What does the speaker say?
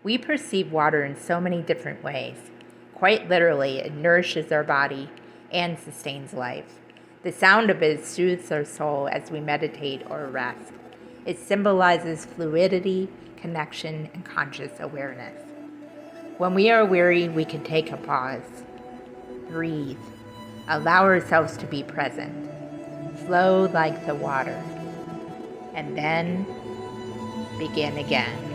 We perceive water in so many different ways. Quite literally, it nourishes our body and sustains life. The sound of it soothes our soul as we meditate or rest. It symbolizes fluidity, connection, and conscious awareness. When we are weary, we can take a pause, breathe, allow ourselves to be present, flow like the water, and then begin again.